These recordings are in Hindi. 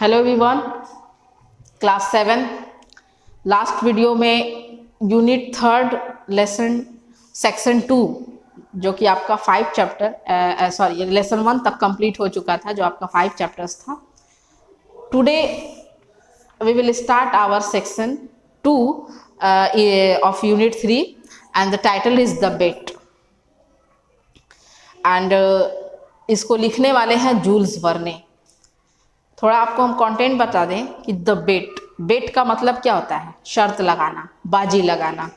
Hello everyone, class 7 last video में यूनिट 3 लेसन सेक्शन 2 जो कि आपका 5 चैप्टर लेसन 1 तक कंप्लीट हो चुका था, जो आपका 5 चैप्टर्स था। Today we will start our section 2 of unit 3 and the title is the bet. And इसको लिखने वाले हैं जूल्स वर्ने। थोड़ा आपको हम कंटेंट बता दें कि द बेट का मतलब क्या होता है। शर्त लगाना, बाजी लगाना।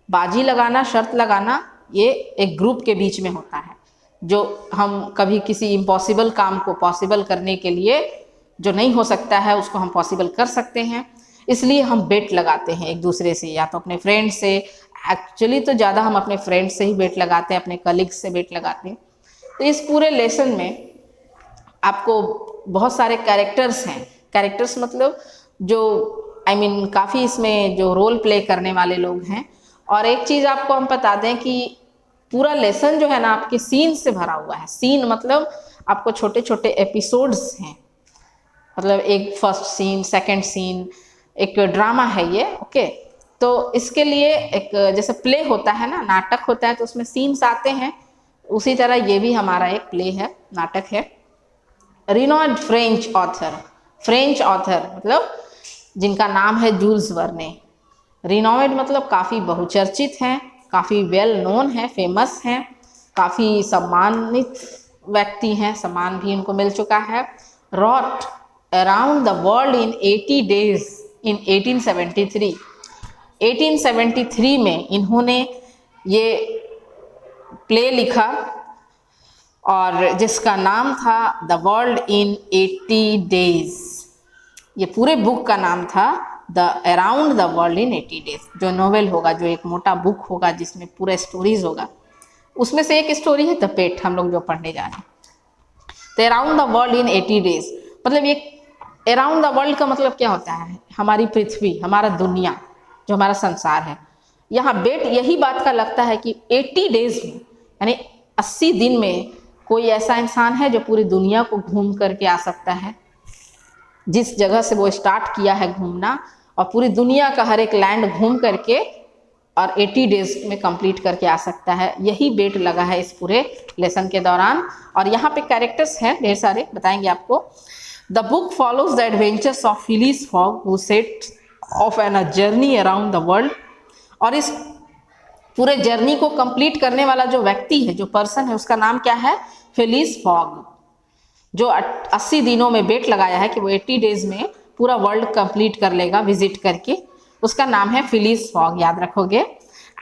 बाजी लगाना, शर्त लगाना, ये एक ग्रुप के बीच में होता है। जो हम कभी किसी इम्पॉसिबल काम को पॉसिबल करने के लिए, जो नहीं हो सकता है उसको हम पॉसिबल कर सकते हैं, इसलिए हम बेट लगाते हैं एक दूसरे से, या तो अपने फ्रेंड से। एक्चुअली तो ज़्यादा हम अपने फ्रेंड से ही बेट लगाते हैं, अपने कलीग्स से बेट लगाते हैं। तो इस पूरे लेसन में आपको बहुत सारे कैरेक्टर्स हैं। कैरेक्टर्स मतलब जो काफ़ी इसमें जो रोल प्ले करने वाले लोग हैं। और एक चीज़ आपको हम बता दें कि पूरा लेसन जो है ना आपके सीन से भरा हुआ है। सीन मतलब आपको छोटे छोटे एपिसोड्स हैं, मतलब एक फर्स्ट सीन, सेकंड सीन, एक ड्रामा है ये। ओके, तो इसके लिए एक जैसे प्ले होता है ना, नाटक होता है, तो उसमें सीन्स आते हैं। उसी तरह ये भी हमारा एक प्ले है, नाटक है। रिनोड फ्रेंच ऑथर मतलब जिनका नाम है जूल्स वर्ने। रिनोड मतलब काफ़ी बहुचर्चित हैं, काफ़ी वेल नोन है, फेमस हैं, काफ़ी सम्मानित व्यक्ति हैं, सम्मान भी इनको मिल चुका है। Wrote around the world in 80 days in 1873। 1873 में इन्होंने ये प्ले लिखा, और जिसका नाम था द वर्ल्ड इन 80 days। ये पूरे बुक का नाम था the around the world in 80 days। जो नोवेल होगा, जो एक मोटा बुक होगा जिसमें पूरा स्टोरीज होगा, उसमें से एक स्टोरी है द बेट, हम लोग जो पढ़ने जा रहे हैं। तो around the world in 80 days मतलब ये अराउंड द वर्ल्ड का मतलब क्या होता है? हमारी पृथ्वी, हमारा दुनिया, जो हमारा संसार है। यहाँ बेट यही बात का लगता है कि 80 days में, यानी 80 दिन में कोई ऐसा इंसान है जो पूरी दुनिया को घूम करके आ सकता है। जिस जगह से वो स्टार्ट किया है घूमना, और पूरी दुनिया का हर एक लैंड घूम करके और 80 days में कंप्लीट करके आ सकता है। यही बेट लगा है इस पूरे लेसन के दौरान। और यहाँ पे कैरेक्टर्स हैं ढेर सारे, बताएंगे आपको। The book follows the adventures of Phileas Fogg who set off an a journey around the world. और इस पूरे जर्नी को कंप्लीट करने वाला जो व्यक्ति है, जो पर्सन है, उसका नाम क्या है? फिलिस फॉग, जो 80 दिनों में बेट लगाया है कि वो 80 days में पूरा वर्ल्ड कंप्लीट कर लेगा विजिट करके। उसका नाम है फिलिस फॉग, याद रखोगे।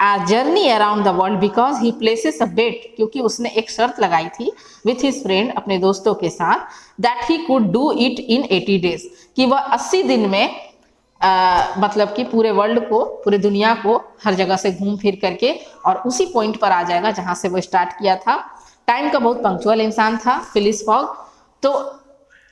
A journey around the world because he places a bet, क्योंकि उसने एक शर्त लगाई थी विथ हिज फ्रेंड, अपने दोस्तों के साथ, that he could do it in 80 days, कि वह 80 दिन में मतलब कि पूरे वर्ल्ड को, पूरी दुनिया को हर जगह से घूम फिर करके और उसी पॉइंट पर आ जाएगा जहां से वो स्टार्ट किया था। टाइम का बहुत पंक्चुअल इंसान था फिलिस फॉग। तो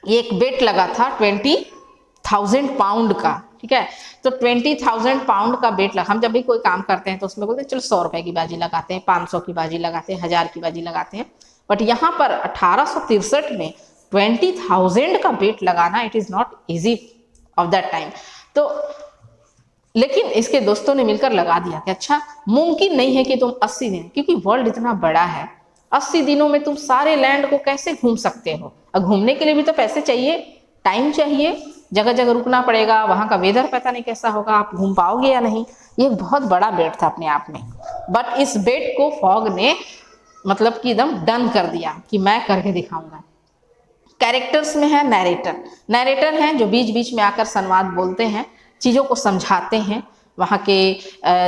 ये एक बेट लगा था 20,000 पाउंड का, ठीक है। तो 20,000 पाउंड का बेट लगा। हम जब भी कोई काम करते हैं तो उसमें बोलते हैं चलो 100 रुपए की बाजी लगाते हैं, 500 की बाजी लगाते हैं, 1000 की बाजी लगाते हैं। बट यहाँ पर 1863 में 20,000 का बेट लगाना, it is not easy of that time. तो लेकिन इसके दोस्तों ने मिलकर लगा दिया कि अच्छा, मुमकिन नहीं है कि तुम 80 दिन, क्योंकि वर्ल्ड इतना बड़ा है, 80 दिनों में तुम सारे लैंड को कैसे घूम सकते हो? और घूमने के लिए भी तो पैसे चाहिए, टाइम चाहिए, जगह जगह रुकना पड़ेगा, वहाँ का वेदर पता नहीं कैसा होगा, आप घूम पाओगे या नहीं। ये एक बहुत बड़ा बेट था अपने आप में। बट इस बेट को फॉग ने मतलब कि एकदम डन कर दिया कि मैं करके दिखाऊंगा। कैरेक्टर्स में है नरेटर हैं जो बीच बीच में आकर संवाद बोलते हैं, चीज़ों को समझाते हैं, वहाँ के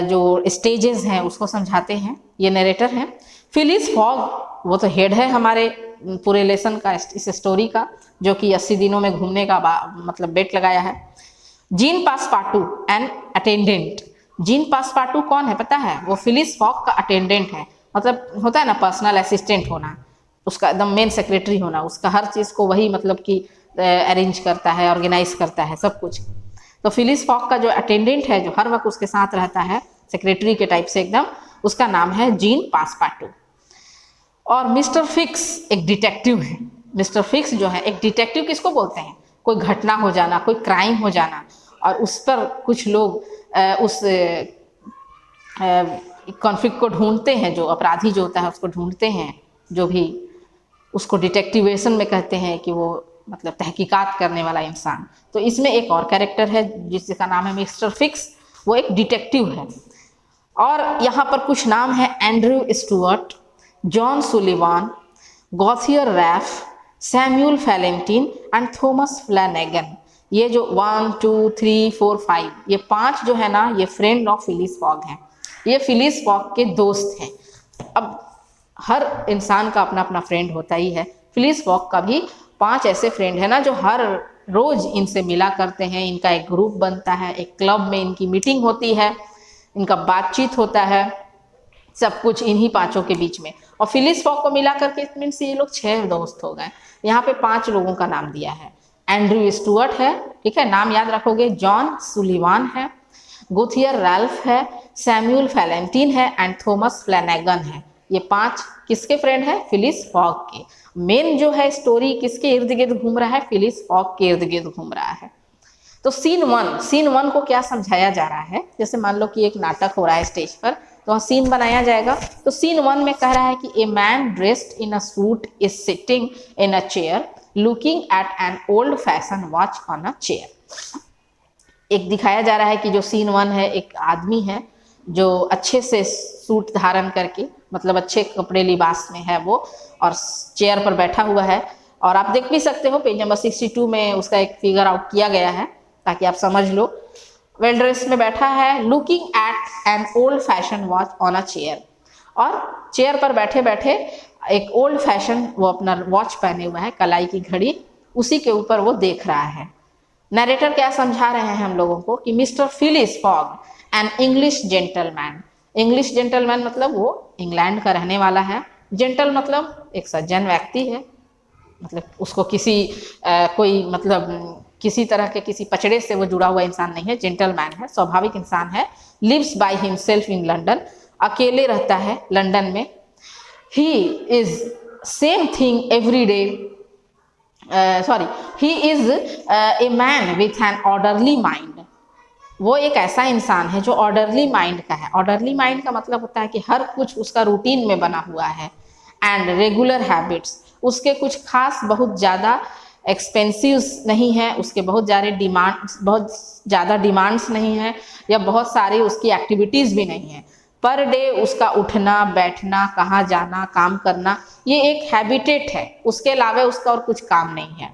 जो स्टेजेस हैं उसको समझाते हैं, ये नरेटर हैं। फिलिस फॉग वो तो हेड है हमारे पूरे लेसन का, इस स्टोरी का, जो कि 80 दिनों में घूमने का मतलब बेट लगाया है। Jean Passepartout and attendant. Jean Passepartout कौन है पता है? वो फिलिस फॉग का अटेंडेंट है। मतलब होता है ना पर्सनल असिस्टेंट होना, उसका एकदम मेन सेक्रेटरी होना, उसका हर चीज़ को वही मतलब कि अरेंज करता है, ऑर्गेनाइज करता है सब कुछ। तो फिलिस फॉग का जो अटेंडेंट है, जो हर वक्त उसके साथ रहता है, सेक्रेटरी के टाइप से एकदम, उसका नाम है जीन पासपार्टू। और मिस्टर फिक्स एक डिटेक्टिव है। मिस्टर फिक्स जो है एक डिटेक्टिव किसको बोलते हैं? कोई घटना हो जाना, कोई क्राइम हो जाना, और उस पर कुछ लोग उस कॉन्फ्लिक्ट को ढूंढते हैं, जो अपराधी जो होता है उसको ढूंढते हैं, जो भी उसको डिटेक्टिवेशन में कहते हैं कि वो मतलब तहकीकात करने वाला इंसान। तो इसमें एक और कैरेक्टर है जिसका नाम है मिस्टर फिक्स, वो एक डिटेक्टिव है। और यहाँ पर कुछ नाम है Andrew Stuart, John Sullivan, Gauthier Ralph, Samuel Fallentin and Thomas Flanagan. ये जो 1 2 3 4 5 ये 5 जो है ना, ये फ्रेंड ऑफ फिलिस फॉग हैं। ये फिलिस फॉग के दोस्त हैं। अब हर इंसान का अपना अपना फ्रेंड होता ही है। फिलिस फॉग का भी 5 ऐसे फ्रेंड है ना जो हर रोज इनसे मिला करते हैं। इनका एक ग्रुप बनता है, एक क्लब में इनकी मीटिंग होती है, इनका बातचीत होता है, सब कुछ इन्हीं 5 के बीच में। और फिलिस फॉग को मिला करके मीन्स ये लोग 6 दोस्त हो गए। यहाँ पे 5 लोगों का नाम दिया है। एंड्रयू स्टुअर्ट है, ठीक है, नाम याद रखोगे। जॉन सुलिवान है, गोथियर रैल्फ है, सैम्यूल फैलेंटीन है एंड थॉमस फ्लैनेगन है। ये 5 किसके फ्रेंड है? फिलिस फॉग के। मेन जो है स्टोरी किसके इर्द गिर्द घूम रहा है? फिलिस फॉग के इर्द गिर्द घूम रहा है। तो सीन 1 को क्या समझाया जा रहा है? जैसे मान लो कि एक नाटक हो रहा है स्टेज पर, तो सीन बनाया जाएगा। तो सीन 1 में कह रहा है कि a man dressed in a suit is sitting in a chair looking at an old fashion watch on a chair. एक दिखाया जा रहा है कि जो सीन 1 है, एक आदमी है जो अच्छे से सूट धारण करके, मतलब अच्छे कपड़े लिबास में है वो, और चेयर पर बैठा हुआ है। और आप देख भी सकते हो पेज नंबर 62 में उसका एक फिगर आउट किया गया है ताकि आप समझ लो। वेल ड्रेस में बैठा है, looking at an old fashion watch on a chair, और चेयर पर बैठे बैठे एक ओल्ड फैशन वो अपना वॉच पहने हुआ है, कलाई की घड़ी, उसी के ऊपर वो देख रहा है। नरेटर क्या समझा रहे हैं हम लोगों को कि mister Phyllis fog an English gentleman. English gentleman मतलब वो इंग्लैंड का रहने वाला है। जेंटल मतलब एक सज्जन व्यक्ति है, मतलब उसको किसी कोई मतलब किसी तरह के किसी पचड़े से वो जुड़ा हुआ इंसान नहीं है, जेंटलमैन है, स्वाभाविक इंसान है। Lives by himself in London, अकेले रहता है लंदन में। He is same thing every day, he is a man with an orderly mind. वो एक ऐसा इंसान है जो ऑर्डरली माइंड का है। ऑर्डरली माइंड का मतलब होता है कि हर कुछ उसका रूटीन में बना हुआ है। एंड रेगुलर हैबिट्स, उसके कुछ खास बहुत ज़्यादा एक्सपेंसिव नहीं है, उसके बहुत ज़्यादा डिमांड्स नहीं है, या बहुत सारी उसकी एक्टिविटीज़ भी नहीं है। पर डे उसका उठना बैठना, कहाँ जाना, काम करना, ये एक हैबिटेट है। उसके अलावा उसका और कुछ काम नहीं है।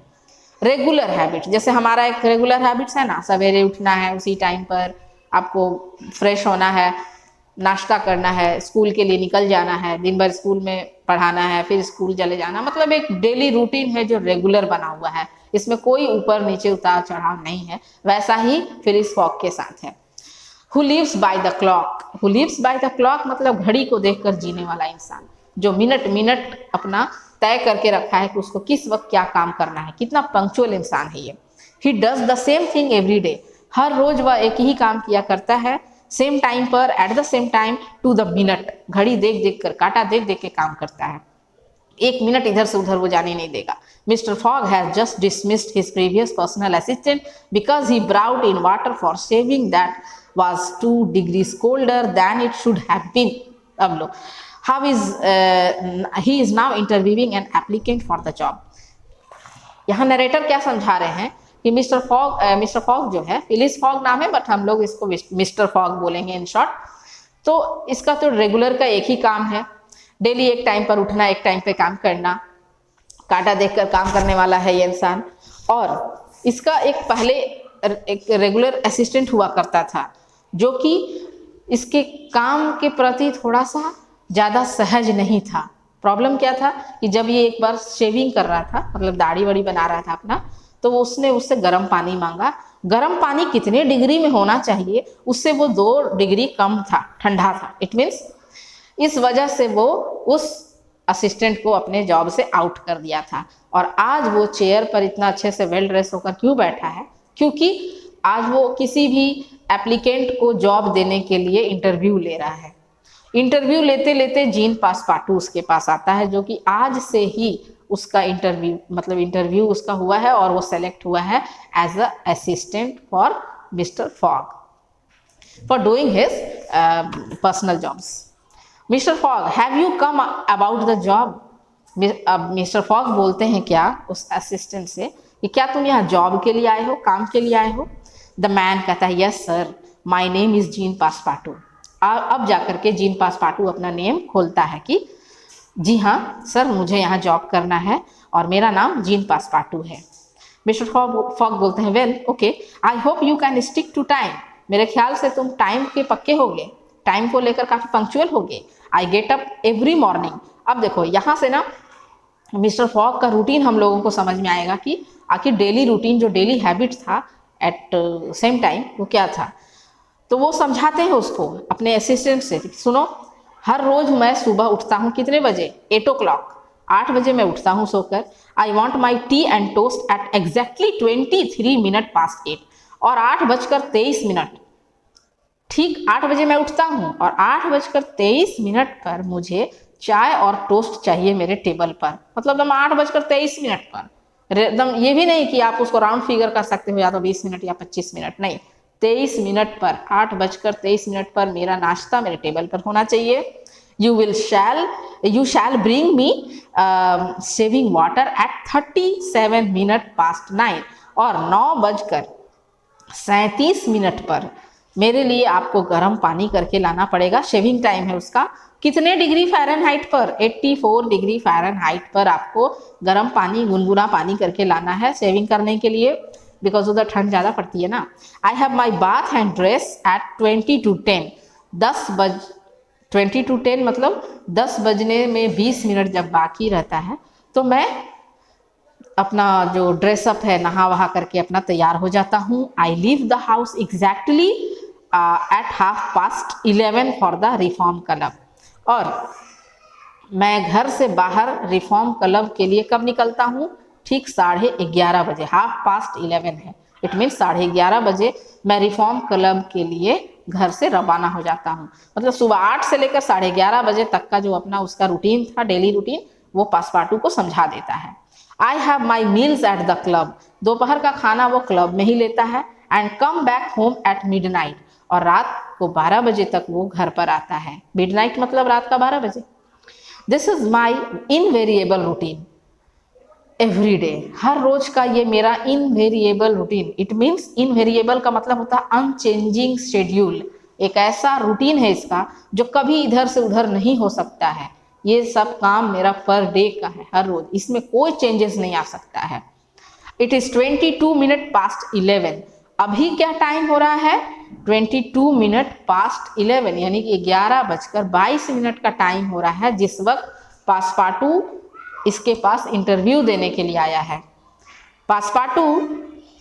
रेगुलर हैबिट, जैसे हमारा एक रेगुलर हैबिट्स है ना, सवेरे उठना है, उसी टाइम पर आपको फ्रेश होना है, नाश्ता करना है, स्कूल के लिए निकल जाना है, दिन भर स्कूल में पढ़ाना है, फिर स्कूल चले जाना, मतलब एक डेली रूटीन है जो रेगुलर बना हुआ है। इसमें कोई ऊपर नीचे उतार चढ़ाव नहीं है। वैसा ही फिलिस फॉग के साथ है। Who lives by the clock, who lives by the clock मतलब घड़ी को देखकर जीने वाला इंसान, जो मिनट मिनट अपना तय करके रखा है कि उसको किस वक्त क्या काम करना है। कितना पंक्चुअल इंसान है ये। He does the same thing every day, हर रोज वह एक ही काम किया करता है, सेम टाइम पर, at the same time, to the minute. घड़ी देख देख कर, काटा देख देख के काम करता है, एक मिनट इधर से उधर वो जाने नहीं देगा। Mister Fogg has just dismissed his previous personal assistant because he brought in water for shaving that was 2 degrees colder than it should have been. अब लो, how is he is now interviewing an applicant for the job. यहाँ नरेटर क्या समझा रहे हैं कि मिस्टर फॉग जो है, फिलिस फॉग नाम है बट हम लोग इसको मिस्टर फॉग बोलेंगे इन शॉर्ट। तो इसका तो रेगुलर का एक ही काम है, डेली एक टाइम पर उठना, एक टाइम पे काम करना, काटा देखकर काम करने वाला है ये इंसान। और इसका एक रेगुलर असिस्टेंट हुआ करता था जो कि इसके काम के प्रति थोड़ा सा ज़्यादा सहज नहीं था। प्रॉब्लम क्या था कि जब ये एक बार शेविंग कर रहा था, मतलब दाढ़ी वाड़ी बना रहा था अपना, तो उसने उससे गर्म पानी मांगा। गर्म पानी कितने डिग्री में होना चाहिए, उससे वो 2 डिग्री कम था, ठंडा था। इट मीन्स इस वजह से वो उस असिस्टेंट को अपने जॉब से आउट कर दिया था। और आज वो चेयर पर इतना अच्छे से वेल ड्रेस होकर क्यों बैठा है? क्योंकि आज वो किसी भी एप्लीकेंट को जॉब देने के लिए इंटरव्यू ले रहा है। इंटरव्यू लेते लेते जीन पासपार्टू उसके पास आता है, जो कि आज से ही उसका इंटरव्यू उसका हुआ है और वो सेलेक्ट हुआ है as a assistant for mister Fogg for doing his personal jobs. Mr. Fogg, have you come about the job? अब मिस्टर फॉग बोलते हैं क्या उस असिस्टेंट से कि क्या तुम यहाँ जॉब के लिए आए हो, काम के लिए आए हो? द मैन कहता है yes sir, my name is Jean Passepartout. अब जाकर के जीन पासपाटू अपना नेम खोलता है कि जी हाँ सर, मुझे यहाँ जॉब करना है और मेरा नाम जीन पासपाटू है। मिस्टर फॉग बोलते हैं well okay, I hope you can stick to time. मेरे ख्याल से तुम टाइम के पक्के होगे, टाइम को लेकर काफ़ी पंक्चुअल होगे। I get up every morning. अब देखो यहाँ से ना मिस्टर फॉग का रूटीन हम लोगों को समझ में आएगा कि आखिर डेली रूटीन, जो डेली हैबिट था एट सेम टाइम, वो क्या था। तो वो समझाते हैं उसको अपने असिस्टेंट से, सुनो हर रोज़ मैं सुबह उठता हूँ कितने बजे, 8 o'clock, 8 बजे मैं उठता हूँ सोकर। I want my tea and toast at exactly 23 minutes past 8, और 8:23, ठीक 8 बजे मैं उठता हूँ और 8:23 पर मुझे चाय और टोस्ट चाहिए मेरे टेबल पर। मतलब एकदम 8:23 पर, एकदम ये भी नहीं कि आप उसको राउंड फिगर कर सकते हो या तो 20 मिनट या 25 मिनट, नहीं, 23 मिनट पर, 8:23 पर मेरा नाश्ता मेरे टेबल पर होना चाहिए। You shall bring me saving water at 37 minutes past 9, और 9:37 पर मेरे लिए आपको गर्म पानी करके लाना पड़ेगा। शेविंग टाइम है उसका कितने डिग्री फ़ारेनहाइट पर, 84 डिग्री फ़ारेनहाइट पर आपको गर्म पानी, गुनगुना पानी करके लाना है शेविंग करने के लिए, बिकॉज उधर ठंड ज़्यादा पड़ती है ना। I have my bath and dress at 20 to 10, 20 to 10 मतलब 10 बजने में 20 मिनट जब बाकी रहता है तो मैं अपना जो ड्रेसअप है नहा वहा करके अपना तैयार हो जाता हूँ। I leave the house exactly at 11:30 for the Reform club, और मैं घर से बाहर रिफॉर्म क्लब के लिए कब निकलता हूँ, ठीक 11:30 बजे, 11:30 है, इट मीन्स 11:30 बजे मैं रिफॉर्म क्लब के लिए घर से रवाना हो जाता हूँ। मतलब सुबह 8 से लेकर 11:30 बजे तक का जो अपना उसका रूटीन था, डेली रूटीन, वो पासपाटू को समझा देता है। आई have my meals at the club, दोपहर का खाना वो क्लब में ही लेता है। And come back home at midnight, और रात को 12 बजे तक वो घर पर आता है। मिडनाइट मतलब रात का 12 बजे। This is my invariable routine every day, हर रोज का ये मेरा invariable routine. It means invariable का मतलब होता है अनचेंजिंग शेड्यूल, एक ऐसा रूटीन है इसका जो कभी इधर से उधर नहीं हो सकता है। ये सब काम मेरा पर डे का है, हर रोज, इसमें कोई चेंजेस नहीं आ सकता है। इट इज 22 minutes past 11, अभी क्या टाइम हो रहा है, 22 minutes past 11, यानी कि 11:22 का टाइम हो रहा है, जिस वक्त पासपाटू इसके पास इंटरव्यू देने के लिए आया है। पासपाटू,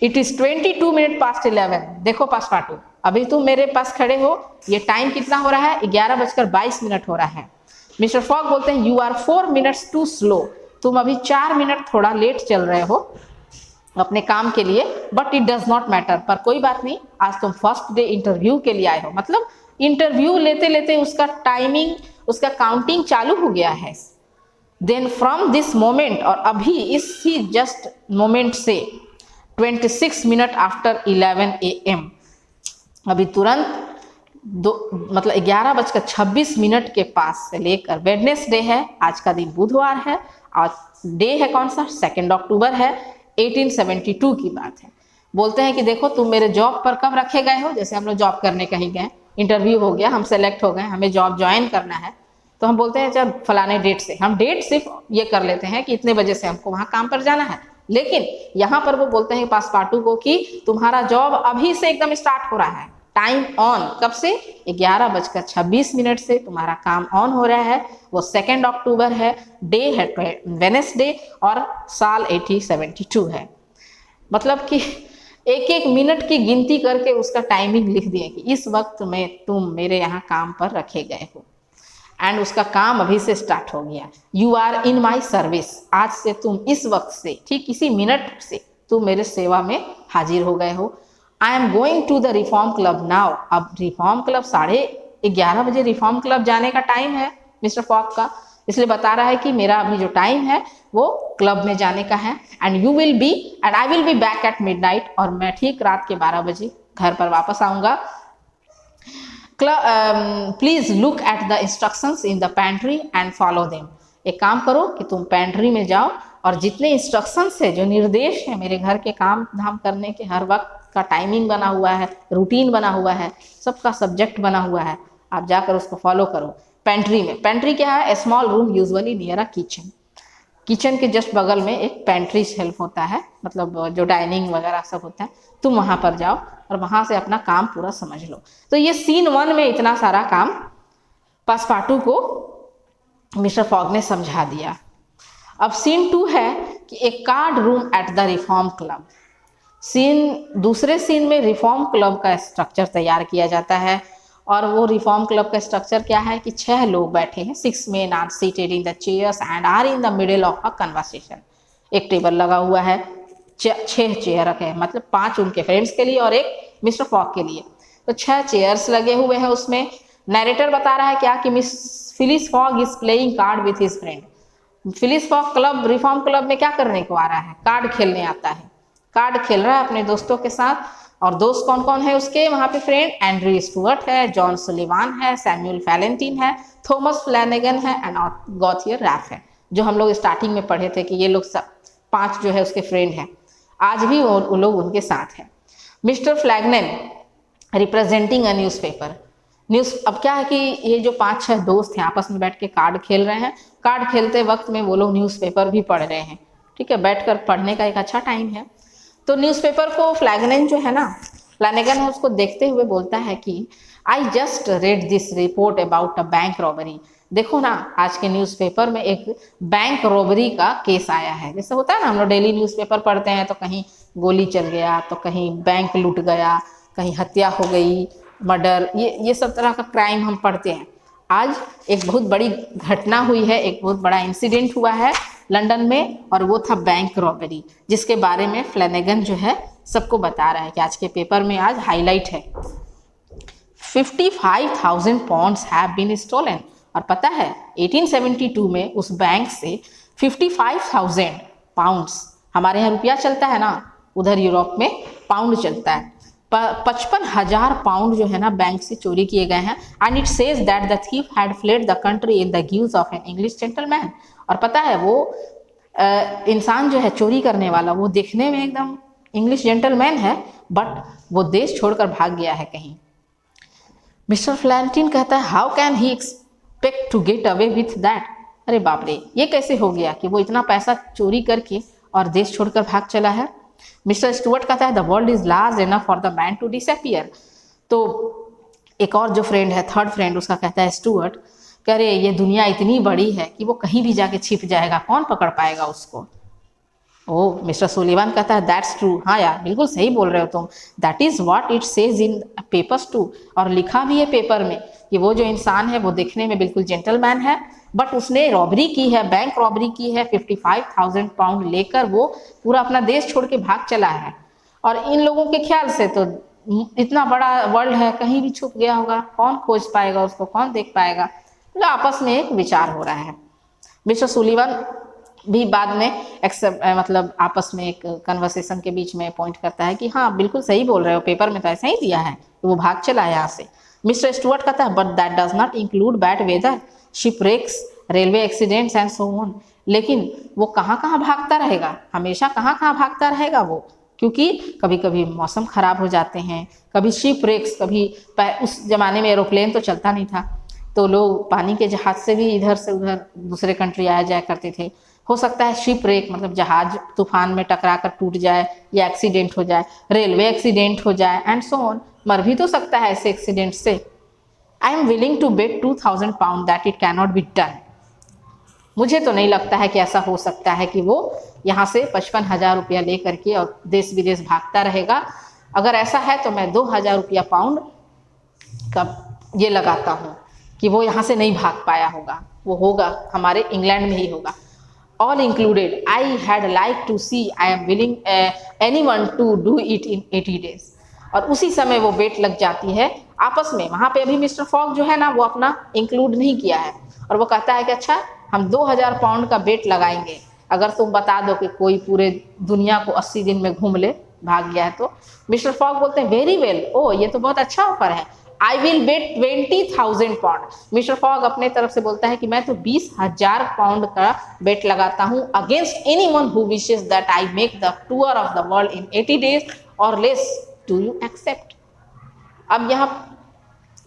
इट इज 22 minutes past 11, देखो पासपाटू अभी तुम मेरे पास खड़े हो, ये टाइम कितना हो रहा है, 11:22 हो रहा है। मिस्टर फॉग बोलते हैं you are 4 minutes too slow, तुम अभी 4 मिनट थोड़ा लेट चल रहे हो अपने काम के लिए, but it does not matter, पर कोई बात नहीं, आज तुम फर्स्ट डे इंटरव्यू के लिए आए हो। मतलब इंटरव्यू लेते लेते उसका टाइमिंग, उसका काउंटिंग चालू हो गया है। देन फ्रॉम दिस मोमेंट, और अभी इसी जस्ट मोमेंट से 26 minutes आफ्टर 11 AM, अभी तुरंत मतलब 11:26 के पास से लेकर, वेडनेसडे है, आज का दिन बुधवार है, आज डे है कौन सा, 2 अक्टूबर है, 1872 की बात है। बोलते हैं कि देखो तुम मेरे जॉब पर कब रखे गए हो, जैसे हम लोग जॉब करने कहीं गए, इंटरव्यू हो गया, हम सेलेक्ट हो गए, हमें जॉब ज्वाइन करना है, तो हम बोलते हैं चल फलाने डेट से, हम डेट सिर्फ ये कर लेते हैं कि इतने बजे से हमको वहाँ काम पर जाना है। लेकिन यहाँ पर वो बोलते हैं पासपाटू को कि तुम्हारा जॉब अभी से एकदम स्टार्ट हो रहा है, टाइम ऑन, कब से, 11:26 से तुम्हारा काम ऑन हो रहा है। वो 2 अक्टूबर है, डे है वेडनेसडे, और साल 1872 है। मतलब कि एक एक मिनट की गिनती करके उसका टाइमिंग लिख दिए कि इस वक्त में तुम मेरे यहाँ काम पर रखे गए हो, एंड उसका काम अभी से स्टार्ट हो गया। You are in my service, आज से तुम इस वक्त से, ठीक इसी मिनट से तुम मेरे सेवा में हाजिर हो गए हो। I am going to the Reform Club now, अब रिफॉर्म क्लब 11:30 बजे रिफॉर्म क्लब जाने का टाइम है मिस्टर फॉग का, इसलिए बता रहा है कि मेरा अभी जो टाइम है वो क्लब में जाने का है। And you will be and I will be back at midnight, और मैं ठीक रात के 12 बजे घर पर वापस आऊँगा। Please look at the instructions in the pantry and follow them. एक काम करो कि तुम पैंट्री में जाओ और जितने इंस्ट्रक्शंस है, जो निर्देश है मेरे घर के काम धाम करने के, हर वक्त का टाइमिंग बना हुआ है, रूटीन बना हुआ है, सबका सब्जेक्ट बना हुआ है, आप जाकर उसको फॉलो करो। पैंट्री में, पैंट्री क्या है? A small room usually near a kitchen. Kitchen के जस्ट बगल में एक पैंट्री शेल्फ होता है, मतलब जो डाइनिंग वगैरह सब होता है, तुम वहाँ पर जाओ और वहाँ से अपना काम पूरा समझ लो। तो ये सीन 1 में इतना सारा काम पासपार्टू को मिस्टर फॉग ने समझा दिया। अब सीन 2 है कि एक card room at the Reform club. दूसरे सीन में रिफॉर्म क्लब का स्ट्रक्चर तैयार किया जाता है, और वो रिफॉर्म क्लब का स्ट्रक्चर क्या है कि 6 लोग बैठे हैं, 6 men are seated in the chairs and are in the middle of a conversation. एक टेबल लगा हुआ है, 6 चेयर रखे हैं, मतलब 5 उनके फ्रेंड्स के लिए और एक मिस्टर फॉग के लिए। तो 6 चेयर्स लगे हुए हैं। उसमें नरेटर बता रहा है क्या कि miss Phyllis fog is playing card with his friend. Phyllis fog club, reform club में क्या करने को आ रहा है? कार्ड खेलने आता है, कार्ड खेल रहा है अपने दोस्तों के साथ। और दोस्त कौन कौन है उसके वहाँ पे फ्रेंड? एंड्रयू स्टुअर्ट है, जॉन सुलिवान है, सैमुअल फैलेंटीन है, थॉमस फ्लैनेगन है एंड गॉथियर रैफ है, जो हम लोग स्टार्टिंग में पढ़े थे कि ये लोग सब 5 जो है उसके फ्रेंड हैं। आज भी वो लोग उनके साथ हैं। Mister Flanagan representing a newspaper. अब क्या है कि ये जो 5-6 दोस्त हैं आपस में बैठ के कार्ड खेल रहे हैं। कार्ड खेलते वक्त में वो लोग न्यूज़पेपर भी पढ़ रहे हैं। ठीक है, बैठकर पढ़ने का एक अच्छा टाइम है। तो न्यूज़पेपर को फ्लैगनेन जो है ना, फ्लैनेगन है, उसको देखते हुए बोलता है कि I just read this report about a bank robbery. देखो ना, आज के न्यूज़पेपर में एक बैंक रॉबरी का केस आया है। जैसे होता है ना, हम लोग डेली न्यूज़पेपर पढ़ते हैं तो कहीं गोली चल गया, तो कहीं बैंक लूट गया, कहीं हत्या हो गई, मर्डर, ये सब तरह का क्राइम हम पढ़ते हैं। आज एक बहुत बड़ी घटना हुई है, एक बहुत बड़ा इंसिडेंट हुआ है लंदन में, और वो था बैंक रॉबरी, जिसके बारे में फ्लैनेगन जो है सबको बता रहा है कि आज के पेपर में आज हाईलाइट है 55,000 पाउंड्स हैव बीन स्टोलन। और पता है 1872 में उस बैंक से 55,000 पाउंड्स, हमारे यहाँ रुपया चलता है ना, उधर यूरोप में पाउंड चलता है, 55,000 पाउंड जो है ना बैंक से चोरी किए गए हैं। And it says that the thief had fled the country in the gives off an English gentleman. और पता है वो इंसान जो है चोरी करने वाला, वो दिखने में एकदम इंग्लिश जेंटलमैन है, बट वो देश छोड़कर भाग गया है कहीं। मिस्टर फ्लैंटिन कहता है how can he expect to get away with that. अरे बाप रे, ये कैसे हो गया कि वो इतना पैसा चोरी करके और देश छोड़कर भाग चला है। मिस्टर स्टुअर्ट कहता है the world is large enough for the man to disappear. तो एक और जो फ्रेंड है, थर्ड फ्रेंड, उसका कहता है स्टुअर्ट, कह रहे ये दुनिया इतनी बड़ी है कि वो कहीं भी जाके छिप जाएगा, कौन पकड़ पाएगा उसको। ओह, मिस्टर सुलिवान कहता है दैट्स ट्रू। हाँ यार, बिल्कुल सही बोल रहे हो तुम। That is what it says in papers too. और लिखा भी है पेपर में कि वो जो इंसान है वो दिखने में बिल्कुल जेंटलमैन है, बट उसने रॉबरी की है, बैंक रॉबरी की है, 55,000 पाउंड लेकर वो पूरा अपना देश छोड़ के भाग चला है। और इन लोगों के ख्याल से तो इतना बड़ा वर्ल्ड है, कहीं भी छुप गया होगा, कौन खोज पाएगा उसको, कौन देख पाएगा। तो आपस में एक विचार हो रहा है। मिस्टर सुलिवान भी बाद में मतलब आपस में एक कन्वर्सेशन के बीच में पॉइंट करता है कि हाँ बिल्कुल सही बोल रहे हो, पेपर में तो ऐसा ही दिया है, तो वो भाग चला यहाँ से। मिस्टर स्टुअर्ट कहता है but that does not include bad weather, shipwrecks, railway accidents and so on. लेकिन वो कहाँ कहाँ भागता रहेगा, हमेशा कहाँ कहाँ भागता रहेगा वो, क्योंकि कभी कभी मौसम खराब हो जाते हैं, कभी शिपरेक्स, कभी उस जमाने में एरोप्लेन तो चलता नहीं था, तो लोग पानी के जहाज से भी इधर से उधर दूसरे कंट्री आया जाया करते थे। हो सकता है शिपरेक मतलब जहाज तूफान में टकरा कर टूट जाए या एक्सीडेंट हो जाए, रेलवे एक्सीडेंट हो जाए एंड सो ऑन, मर भी तो सकता है ऐसे एक्सीडेंट से। I am willing to bet 2,000 pound that it can not be done. मुझे तो नहीं लगता है कि ऐसा हो सकता है कि वो यहाँ से 55,000 रुपया ले करके और देश विदेश भागता रहेगा। अगर ऐसा है तो मैं 2,000 रुपया पाउंड का ये लगाता हूँ कि वो यहाँ से नहीं भाग पाया होगा, वो होगा हमारे इंग्लैंड में ही होगा। All included, I had like to see, I am willing anyone to do it in 80 days। और उसी समय वो बेट लग जाती है आपस में। वहाँ पे अभी मिस्टर फॉग जो है ना वो अपना इंक्लूड नहीं किया है, और वो कहता है कि अच्छा हम 2,000 पाउंड का बेट लगाएंगे अगर तुम बता दो कि कोई पूरे दुनिया को 80 दिन में घूम ले, भाग गया है तो। मिस्टर फॉग बोलते हैं वेरी वेल, ओ ये तो बहुत अच्छा ऑफर है, I will bet 20,000 pound. Mister fog अपने तरफ से बोलता है कि मैं तो 20,000 पाउंड का बेट लगाता हूँ against anyone who wishes that I make the tour of the world in 80 days और लेस, डू यू एक्सेप्ट। अब यहाँ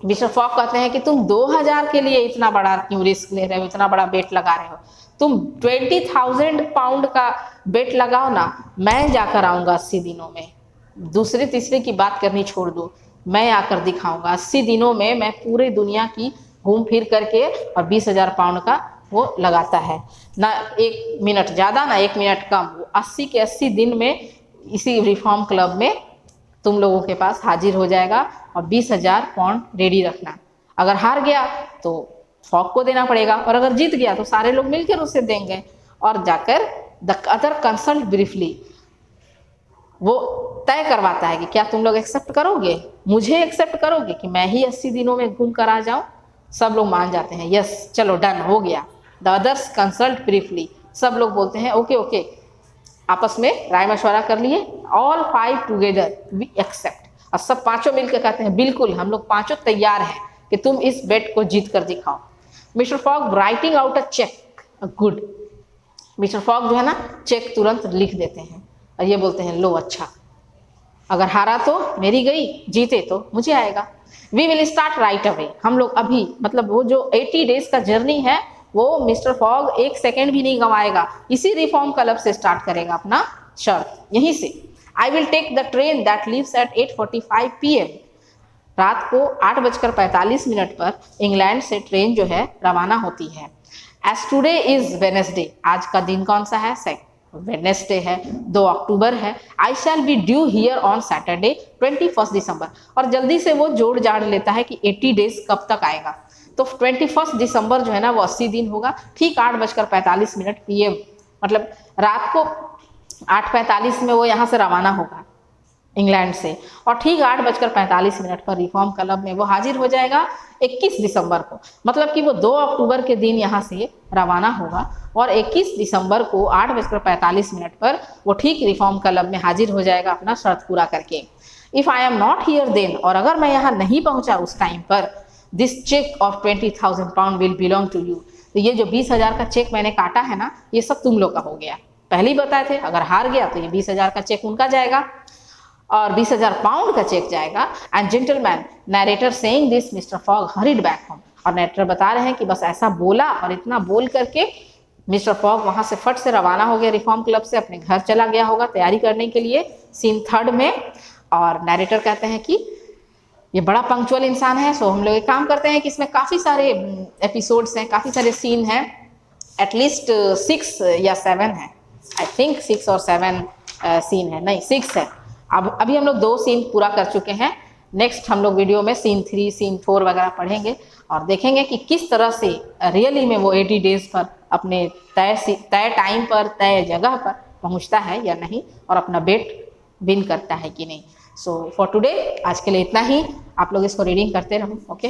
मिस्टर फॉग कहते हैं कि तुम 2,000 के लिए इतना बड़ा क्यों रिस्क ले रहे हो, इतना बड़ा बेट लगा रहे हो, तुम 20,000 पाउंड का बेट लगाओ ना, मैं जाकर आऊँगा 80 दिनों में। दूसरे तीसरे की बात करनी छोड़ दो, मैं आकर दिखाऊंगा 80 दिनों में मैं पूरे दुनिया की घूम फिर करके, और 20,000 पाउंड का वो लगाता है ना, 1 मिनट ज़्यादा ना 1 मिनट कम, वो 80 के 80 दिन में इसी रिफॉर्म क्लब में तुम लोगों के पास हाजिर हो जाएगा, और 20,000 पाउंड रेडी रखना। अगर हार गया तो फॉग को देना पड़ेगा, और अगर जीत गया तो सारे लोग मिलकर उसे देंगे। और जाकर द अदर कंसल्ट ब्रीफली, वो तय करवाता है कि क्या तुम लोग एक्सेप्ट करोगे, मुझे एक्सेप्ट करोगे कि मैं ही 80 दिनों में घूम कर आ जाऊं। सब लोग मान जाते हैं, यस चलो डन हो गया। द अदर्स कंसल्ट ब्रीफली, सब लोग बोलते हैं ओके ओके, आपस में राय मशवरा कर लिए, ऑल 5 टुगेदर वी एक्सेप्ट। और सब पांचों मिलकर कहते हैं बिल्कुल हम लोग पांचों तैयार हैं कि तुम इस बेट को जीत कर दिखाओ। Mister Fogg writing out a cheque, good. Mister Fogg जो है ना चेक तुरंत लिख देते हैं और ये बोलते हैं लो अच्छा, अगर हारा तो मेरी गई, जीते तो मुझे आएगा। We will start right away, हम लोग अभी, मतलब वो जो 80 डेज का जर्नी है वो मिस्टर फॉग 1 सेकेंड भी नहीं गंवाएगा, इसी रिफॉर्म क्लब से स्टार्ट करेगा अपना शर्त, यहीं से। I will take the train that leaves at 8:45 PM, रात को 8:45 पर इंग्लैंड से ट्रेन जो है रवाना होती है। एज टूडे इज वेडनेसडे, आज का दिन कौन सा है, वेडनेसडे है, 2 अक्टूबर है। I shall be due here on Saturday 21 December, और जल्दी से वो जोड़ जाड़ लेता है कि 80 डेज कब तक आएगा, तो 21 दिसंबर जो है ना वो 80 दिन होगा, ठीक 8:45 PM, मतलब रात को 8:45 में वो यहाँ से रवाना होगा इंग्लैंड से, और ठीक 8:45 पर रिफॉर्म क्लब में वो हाजिर हो जाएगा 21 दिसंबर को। मतलब कि वो 2 अक्टूबर के दिन यहाँ से रवाना होगा, और 21 दिसंबर को 8:45 पर वो ठीक रिफॉर्म क्लब में हाजिर हो जाएगा अपना शर्त पूरा करके। If I am not here then, और अगर मैं यहाँ नहीं पहुँचा उस टाइम पर, this cheque of 20,000 pound will belong to you, तो ये जो 20,000 का चेक मैंने काटा है ना, ये सब तुम लोग का हो गया। पहले ही बताए थे अगर हार गया तो ये 20,000 का चेक उनका जाएगा और 20,000 पाउंड का चेक जाएगा। And gentleman, narrator saying this mister fog hurried back home, और नरेटर बता रहे हैं कि बस ऐसा बोला और इतना बोल करके मिस्टर फॉग वहां से फट से रवाना हो गया रिफॉर्म क्लब से, अपने घर चला गया होगा तैयारी करने के लिए सीन 3 में। और नरेटर कहते हैं कि ये बड़ा पंक्चुअल इंसान है, सो हम लोग एक काम करते हैं कि इसमें काफ़ी सारे एपिसोड्स हैं, काफ़ी सारे सीन हैं, एटलीस्ट 6 या 7 है, आई थिंक 6 और 7 सीन है, नहीं 6 है। अब अभी हम लोग 2 सीन पूरा कर चुके हैं, नेक्स्ट हम लोग वीडियो में सीन 3 सीन 4 वगैरह पढ़ेंगे और देखेंगे कि किस तरह से रियली में वो 80 डेज पर अपने तय टाइम पर तय जगह पर पहुंचता है या नहीं, और अपना बेट विन करता है कि नहीं। सो फॉर टुडे, आज के लिए इतना ही। आप लोग इसको रीडिंग करते रहो, ओके।